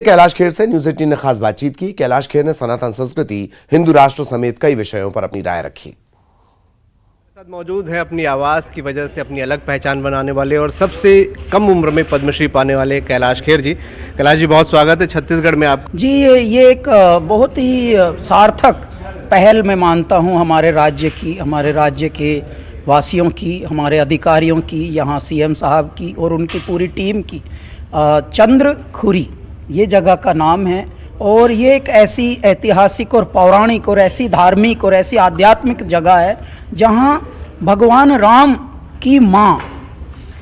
कैलाश खेर से न्यूज 18 ने खास बातचीत की। कैलाश खेर ने सनातन संस्कृति, हिंदू राष्ट्र समेत कई विषयों पर अपनी राय रखी। साथ मौजूद है अपनी आवाज़ की वजह से अपनी अलग पहचान बनाने वाले और सबसे कम उम्र में पद्मश्री पाने वाले कैलाश खेर जी। कैलाश जी, बहुत स्वागत है छत्तीसगढ़ में आप जी। ये एक बहुत ही सार्थक पहल मैं मानता हूँ हमारे राज्य की, हमारे राज्य के वासियों की, हमारे अधिकारियों की, यहाँ सीएम साहब की और उनकी पूरी टीम की। चंद्रखुरी ये जगह का नाम है और ये एक ऐसी ऐतिहासिक और पौराणिक और ऐसी धार्मिक और ऐसी आध्यात्मिक जगह है जहाँ भगवान राम की माँ,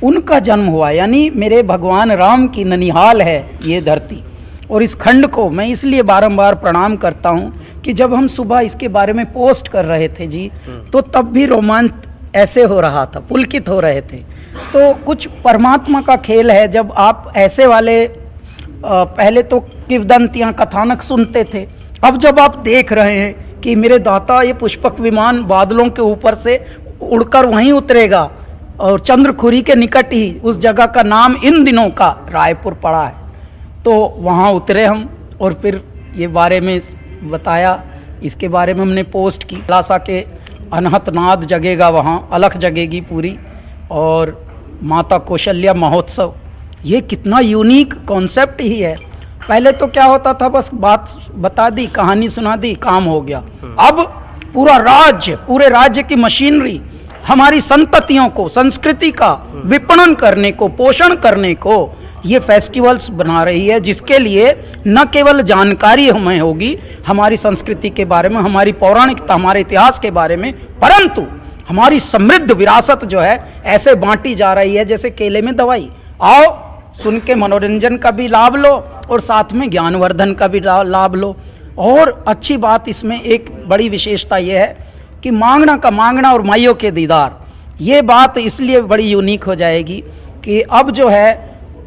उनका जन्म हुआ, यानी मेरे भगवान राम की ननिहाल है ये धरती। और इस खंड को मैं इसलिए बारंबार प्रणाम करता हूँ कि जब हम सुबह इसके बारे में पोस्ट कर रहे थे जी, तो तब भी रोमांच ऐसे हो रहा था, पुलकित हो रहे थे। तो कुछ परमात्मा का खेल है जब आप ऐसे वाले पहले तो किंवदंतियाँ कथानक सुनते थे, अब जब आप देख रहे हैं कि मेरे दाता ये पुष्पक विमान बादलों के ऊपर से उड़कर वहीं उतरेगा और चंद्रखुरी के निकट ही उस जगह का नाम इन दिनों का रायपुर पड़ा है, तो वहाँ उतरे हम और फिर ये बारे में बताया, इसके बारे में हमने पोस्ट की। लासा के अनहत नाद जगेगा, वहाँ अलख जगेगी पूरी, और माता कौशल्या महोत्सव, ये कितना यूनिक कॉन्सेप्ट ही है। पहले तो क्या होता था, बस बात बता दी, कहानी सुना दी, काम हो गया। अब पूरा राज्य, पूरे राज्य की मशीनरी हमारी संततियों को, संस्कृति का विपणन करने को, पोषण करने को ये फेस्टिवल्स बना रही है, जिसके लिए न केवल जानकारी हमें होगी हमारी संस्कृति के बारे में, हमारी पौराणिकता, हमारे इतिहास के बारे में, परंतु हमारी समृद्ध विरासत जो है ऐसे बांटी जा रही है जैसे केले में दवाई। आओ सुन के मनोरंजन का भी लाभ लो और साथ में ज्ञानवर्धन का भी लाभ लो। और अच्छी बात इसमें एक बड़ी विशेषता ये है कि मांगना का मांगना और माइयों के दीदार, ये बात इसलिए बड़ी यूनिक हो जाएगी कि अब जो है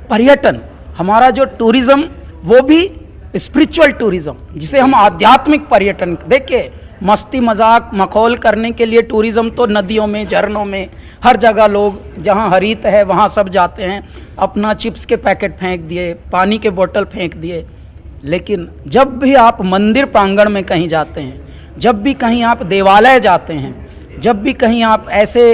पर्यटन, हमारा जो टूरिज़्म वो भी स्पिरिचुअल टूरिज़्म, जिसे हम आध्यात्मिक पर्यटन, देखिए मस्ती मजाक मखौल करने के लिए टूरिज़्म तो नदियों में, झरनों में, हर जगह लोग जहाँ हरित है वहाँ सब जाते हैं, अपना चिप्स के पैकेट फेंक दिए, पानी के बोतल फेंक दिए। लेकिन जब भी आप मंदिर प्रांगण में कहीं जाते हैं, जब भी कहीं आप देवालय जाते हैं, जब भी कहीं आप ऐसे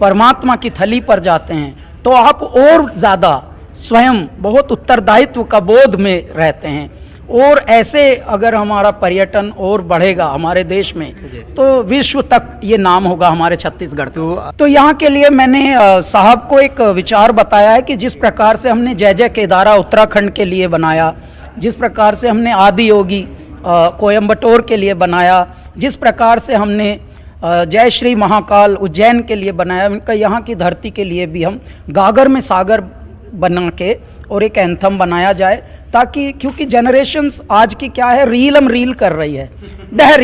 परमात्मा की थली पर जाते हैं, तो आप और ज़्यादा स्वयं बहुत उत्तरदायित्व का बोध में रहते हैं। और ऐसे अगर हमारा पर्यटन और बढ़ेगा हमारे देश में, तो विश्व तक ये नाम होगा हमारे छत्तीसगढ़ का। तो यहाँ के लिए मैंने साहब को एक विचार बताया है कि जिस प्रकार से हमने जय जय केदारा उत्तराखंड के लिए बनाया, जिस प्रकार से हमने आदि योगी कोयम्बटोर के लिए बनाया, जिस प्रकार से हमने जय श्री महाकाल उज्जैन के लिए बनाया, उनका यहाँ की धरती के लिए भी हम गागर में सागर बना के और एक एंथम बनाया जाए, ताकि क्योंकि जनरेशन्स आज की क्या है, रीलम रील कर रही है, दह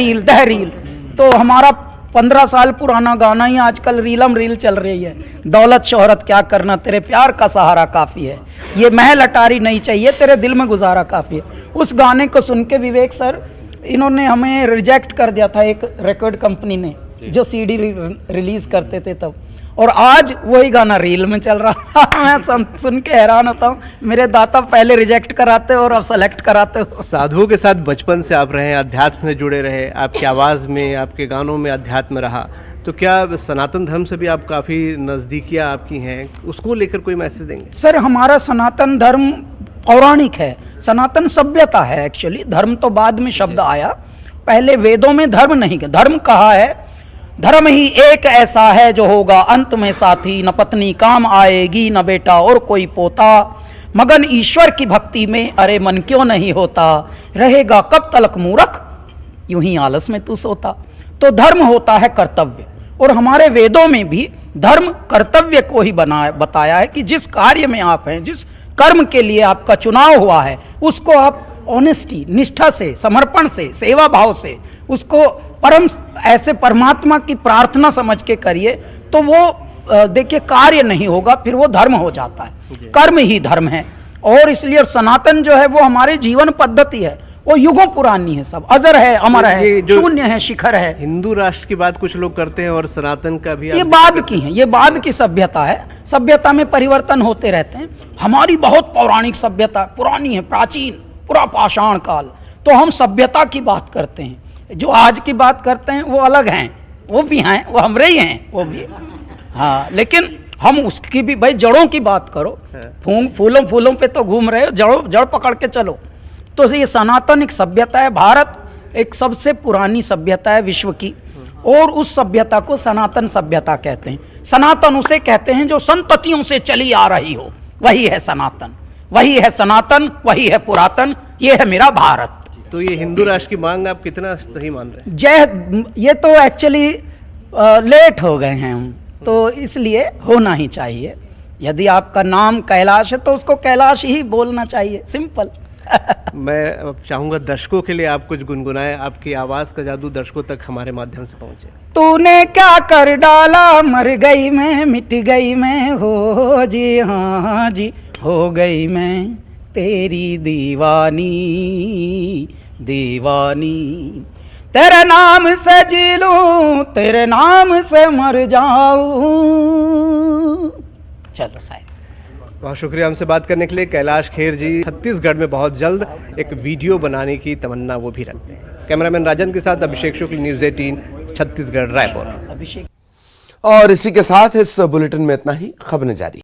रील। तो हमारा 15 साल पुराना गाना ही आजकल रीलम रील चल रही है, दौलत शोहरत क्या करना, तेरे प्यार का सहारा काफ़ी है, ये महल अटारी नहीं चाहिए, तेरे दिल में गुजारा काफ़ी है। उस गाने को सुन के विवेक सर, इन्होंने हमें रिजेक्ट कर दिया था एक रिकॉर्ड कंपनी ने, जो सीडी रिलीज़ करते थे तब, और आज वही गाना रील में चल रहा मैं सुन के हैरान होता हूँ, मेरे दाता पहले रिजेक्ट कराते और अब सेलेक्ट कराते हो। साधुओं के साथ बचपन से आप रहे, अध्यात्म से जुड़े रहे, आपकी आवाज़ में, आपके गानों में अध्यात्म रहा, तो क्या सनातन धर्म से भी आप काफ़ी नज़दीकियाँ आपकी हैं, उसको लेकर कोई मैसेज देंगे? सर, हमारा सनातन धर्म पौराणिक है, सनातन सभ्यता है एक्चुअली। धर्म तो बाद में शब्द आया, पहले वेदों में धर्म नहीं, धर्म कहा है, धर्म ही एक ऐसा है जो होगा अंत में साथी, न पत्नी काम आएगी न बेटा और कोई पोता, मगन ईश्वर की भक्ति में अरे मन क्यों नहीं होता, रहेगा कब तलक मूर्ख यूं ही आलस में तू सोता। तो धर्म होता है कर्तव्य, और हमारे वेदों में भी धर्म कर्तव्य को ही बताया है कि जिस कार्य में आप हैं, जिस कर्म के लिए आपका चुनाव हुआ है, उसको आप ऑनेस्टी, निष्ठा से, समर्पण से, सेवा भाव से उसको परम ऐसे परमात्मा की प्रार्थना समझ के करिए, तो वो देखिए कार्य नहीं होगा, फिर वो धर्म हो जाता है। कर्म ही धर्म है, और इसलिए सनातन जो है वो हमारे जीवन पद्धति है, वो युगों पुरानी है, सब अजर है, अमर है, शून्य है, शिखर है। हिंदू राष्ट्र की बात कुछ लोग करते हैं और सनातन का भी, ये बाद की है, ये बाद की सभ्यता है, सभ्यता में परिवर्तन होते रहते हैं। हमारी बहुत पौराणिक सभ्यता पुरानी है, प्राचीन, पूरा पाषाण काल। तो हम सभ्यता की बात करते हैं, जो आज की बात करते हैं वो अलग हैं, वो भी हैं, वो हमरे ही हैं, वो भी। हाँ, लेकिन हम उसकी भी, भाई जड़ों की बात करो, फूलों पे तो घूम रहे हो, जड़ पकड़ के चलो। तो ये सनातन एक सभ्यता है, भारत एक सबसे पुरानी सभ्यता है विश्व की, और उस सभ्यता को सनातन सभ्यता कहते हैं। सनातन उसे कहते हैं जो संततियों से चली आ रही हो, वही है सनातन, वही है सनातन, वही है पुरातन, ये है मेरा भारत। तो ये हिंदू राष्ट्र की मांग आप कितना सही मान रहे हैं? ये तो एक्चुअली लेट हो गए हैं हम, तो इसलिए होना ही चाहिए। यदि आपका नाम कैलाश है तो उसको कैलाश ही बोलना चाहिए, सिंपल। मैं अब चाहूंगा दर्शकों के लिए आप कुछ गुनगुनाएं, आपकी आवाज का जादू दर्शकों तक हमारे माध्यम से पहुंचे। तूने क्या कर डाला, मर गई मैं, मिट गई मैं, हो जी हाँ जी, हो गई मैं तेरी दीवानी दीवानी। तेरे नाम से जी लूं, तेरे नाम से मर जाऊं। चलो साहब, बहुत शुक्रिया हमसे बात करने के लिए। कैलाश खेर जी छत्तीसगढ़ में बहुत जल्द एक वीडियो बनाने की तमन्ना वो भी रखते हैं। कैमरामैन राजन के साथ अभिषेक शुक्ल, न्यूज़ 18 छत्तीसगढ़, रायपुर। और इसी के साथ इस बुलेटिन में इतना ही। खबरें जारी।